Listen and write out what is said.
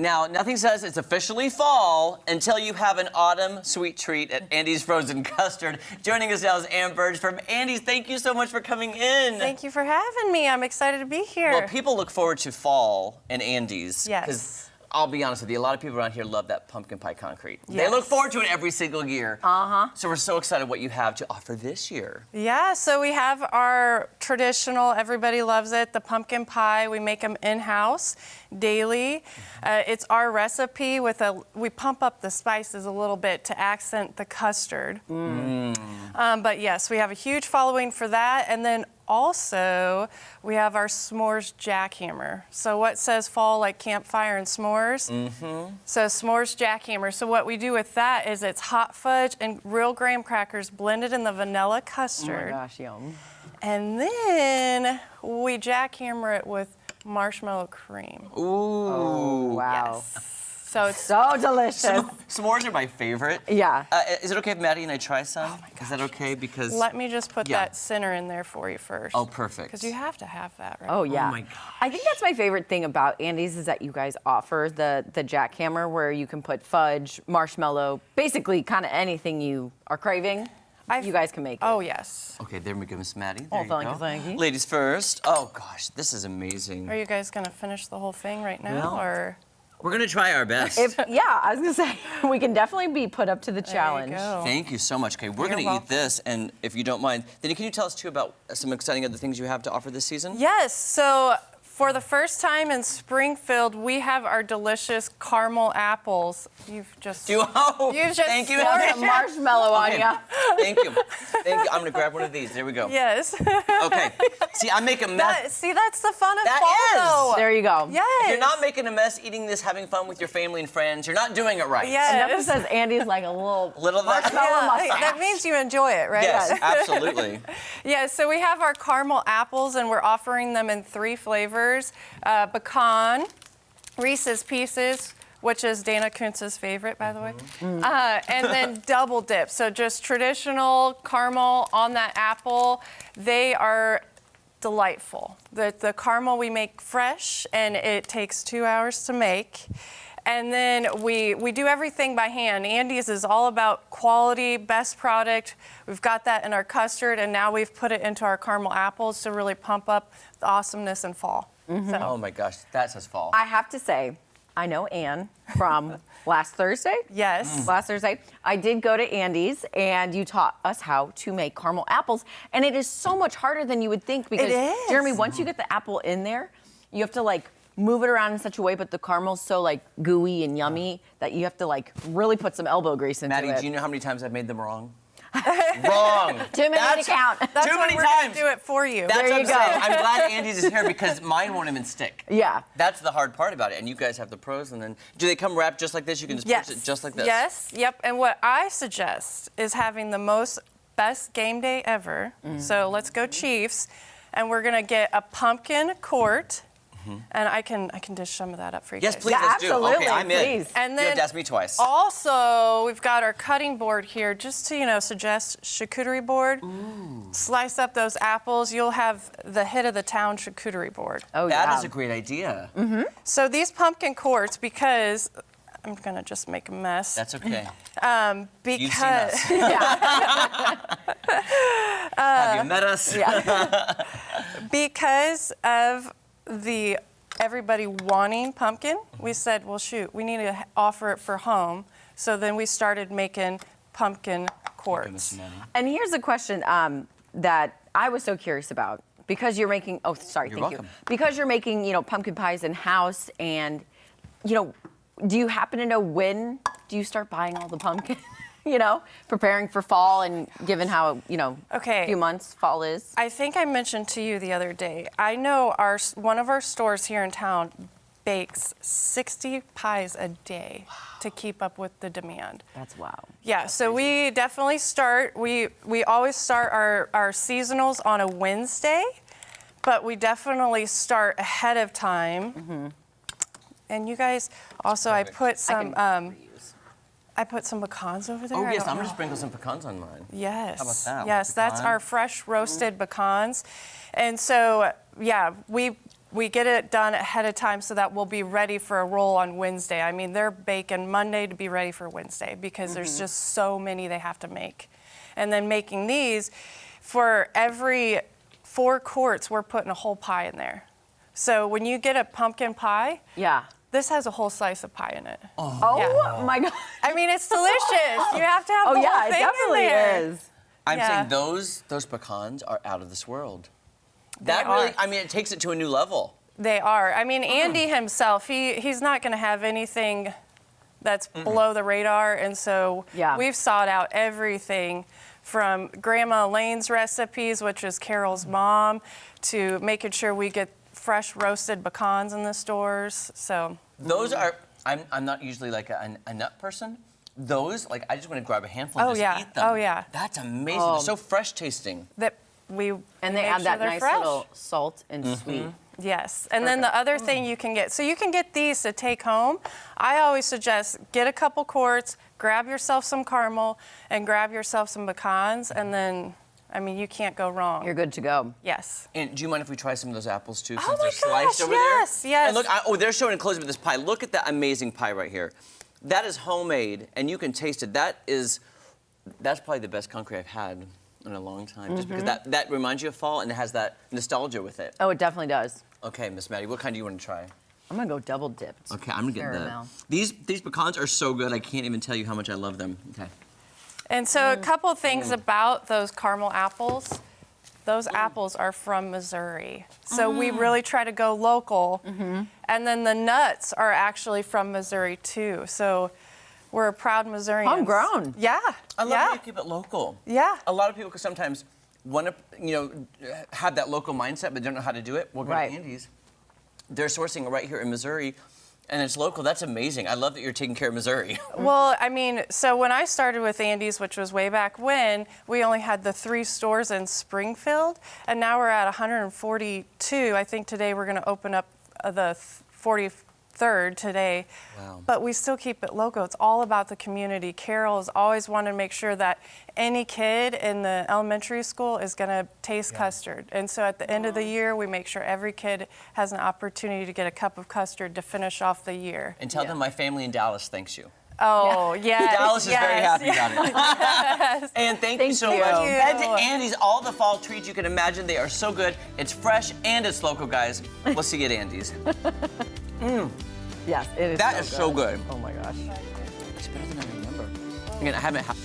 Now, nothing says it's officially fall until you have an autumn sweet treat at Andy's Frozen Custard. Joining us now is Ann Burge from Andy's. Thank you so much for coming in. Thank you for having me. I'm excited to be here. Well, people look forward to fall and Andy's. Yes. Because I'll be honest with you, a lot of people around here love that pumpkin pie concrete. Yes. They look forward to it every single year. Uh-huh. So we're so excited what you have to offer this year. Yeah, so we have our traditional, everybody loves it, the pumpkin pie. We make them in-house daily. It's our recipe we pump up the spices a little bit to accent the custard. But yes, we have a huge following for that. And then also, we have our s'mores jackhammer. So what says fall like campfire and s'mores? So s'mores jackhammer. So what we do with that is it's hot fudge and real graham crackers blended in the vanilla custard. Oh my gosh, yum. And then we jackhammer it with marshmallow cream. Ooh. Oh, wow. Yes. So it's So delicious. S'mores are my favorite. Yeah. Is it okay if Maddie and I try some? Oh my gosh. Is that okay? Because Let me just put Yeah. that center in there for you first. Oh, perfect. Because you have to have that, right? Oh yeah. Oh my gosh. I think that's my favorite thing about Andy's is that you guys offer the jackhammer where you can put fudge, marshmallow, basically kind of anything you are craving. You guys can make it. Oh, yes. Okay, there we go, Miss Maddie. Oh, There you thank go. you, thank you. Ladies first. Oh gosh, this is amazing. Are you guys going to finish the whole thing right now, Well, or? We're gonna try our best. Yeah, I was gonna say we can definitely be put up to the There challenge. you go. Thank you so much. Okay, we're You're gonna eat welcome. this, and if you don't mind, then can you tell us too about some exciting other things you have to offer this season? Yes, so for the first time in Springfield, we have our delicious caramel apples. You've just You've just Thank you. Pour some marshmallow on Okay. ya. Thank you. Thank you. I'm gonna grab one of these. There we go. Yes. Okay. See, I'm making a mess. See, that's the fun of That fall, is. though. There you go. Yes. If you're not making a mess eating this, having fun with your family and friends, you're not doing it right. Yes. And that says Andy's like a little Little of that. marshmallow mustache. That means you enjoy it, right? Yes, absolutely. Yeah, so we have our caramel apples, and we're offering them in 3 flavors. Pecan, Reese's Pieces, which is Dana Kuntz's favorite, by the way, and then double dip. So just traditional caramel on that apple. They are delightful. The caramel we make fresh, and it takes 2 hours to make. And then we do everything by hand. Andy's is all about quality, best product. We've got that in our custard, and now we've put it into our caramel apples to really pump up the awesomeness in fall. So, Oh my gosh, that says fall. I have to say, I know Ann from last Thursday. yes. Last Thursday, I did go to Andy's, and you taught us how to make caramel apples. And it is so much harder than you would think because, is. Jeremy, once you get the apple in there, you have to like move it around in such a way, but the caramel's so like gooey and yummy that you have to like really put some elbow grease into Maddie, it. do you know how many times I've made them wrong? Wrong. Too many to count. That's Too why many we're times. gonna do it for you. That's There what you I'm saying. go. I'm glad Andy's is here because mine won't even stick. Yeah. That's the hard part about it. And you guys have the pros, and then do they come wrapped just like this? You can just Yes. push it just like this. Yes. Yep. And what I suggest is having the best game day ever. So let's go Chiefs, and we're gonna get a pumpkin quart, and I can dish some of that up for you Yes, guys. please. Yeah, Let's absolutely, do. Okay, I'm in. please. And You have then to ask me twice. also, we've got our cutting board here, just to suggest charcuterie board. Slice up those apples. You'll have the hit of the town charcuterie board. Oh, That yeah. is a great idea. So these pumpkin quarts, because I'm gonna just make a mess. That's okay. You've seen Because us. Yeah. Have you met us? because of everybody wanting pumpkin, we said, well, shoot, we need to offer it for home. So then we started making pumpkin Goodness, quarts. Maddie. And here's a question that I was so curious about. Because you're making, You're thank you. welcome. Because you're making, pumpkin pies in house, and, do you happen to know when do you start buying all the pumpkin? Preparing for fall, and given how, Okay. few months fall is. I think I mentioned to you the other day, I know one of our stores here in town bakes 60 pies a day to keep up with the demand. That's wow. Yeah, so we definitely start, we always start our seasonals on a Wednesday, but we definitely start ahead of time. And you guys, also I put some pecans over there. Oh, I yes, don't I'm going know. to sprinkle some pecans on mine. Yes. How about that? Yes, that's Pecan? our fresh roasted pecans. And so, yeah, we get it done ahead of time so that we'll be ready for a roll on Wednesday. I mean, they're baking Monday to be ready for Wednesday because there's just so many they have to make. And then making these, for every 4 quarts, we're putting a whole pie in there. So when you get a pumpkin pie, Yeah. this has a whole slice of pie in it. Oh my God. I mean, it's delicious. You have to have Oh the yeah, whole it thing definitely in there. is. I'm Yeah. saying those pecans are out of this world. They That really, are. I mean, it takes it to a new level. They are. I mean, Andy himself, he's not going to have anything that's below the radar, and so Yeah. we've sought out everything from Grandma Elaine's recipes, which is Carol's mom, to making sure we get fresh roasted pecans in the stores. So Those are, I'm not usually like a nut person. Those, like, I just want to grab a handful and Oh, just yeah. eat them. Oh, yeah. That's amazing. They're so fresh tasting. that we And they make add sure that they're nice fresh. little salt and sweet. Yes, and then the other thing you can get, so you can get these to take home. I always suggest get a couple quarts, grab yourself some caramel, and grab yourself some pecans, and then, I mean, you can't go wrong. You're good to go. Yes. And do you mind if we try some of those apples too? Oh Since my they're sliced gosh, over yes, there? yes. And look, they're showing a close-up of this pie. Look at that amazing pie right here. That is homemade, and you can taste it. That's probably the best concrete I've had in a long time, just because that reminds you of fall and it has that nostalgia with it. Oh, it definitely does. Okay, Miss Maddie, what kind do you want to try? I'm gonna go double dipped. Okay, I'm gonna get that. Caramel. These pecans are so good. I can't even tell you how much I love them. Okay. And so a couple things about those caramel apples. Those apples are from Missouri. So we really try to go local. And then the nuts are actually from Missouri too. So we're a proud Missourians. Homegrown. Yeah. I love yeah. how you keep it local. Yeah. A lot of people sometimes want to, have that local mindset, but don't know how to do it. Well, go Right. to Andy's. They're sourcing right here in Missouri, and it's local. That's amazing. I love that you're taking care of Missouri. Well, I mean, so when I started with Andy's, which was way back when, we only had the 3 stores in Springfield, and now we're at 142. I think today we're going to open up the 43rd today. Wow. But we still keep it local. It's all about the community. Carol has always wanted to make sure that any kid in the elementary school is going to taste custard. And so at the end of the year, we make sure every kid has an opportunity to get a cup of custard to finish off the year. And tell them my family in Dallas thanks you. Oh, yes. Dallas is very yes, happy about it. And thank you so you. much. Thank Head to you. Andy's, all the fall treats you can imagine. They are so good. It's fresh and it's local, guys. We'll see you at Andy's. Yes, it is. That is so good. Oh my gosh. It's better than I remember. Again, I haven't had.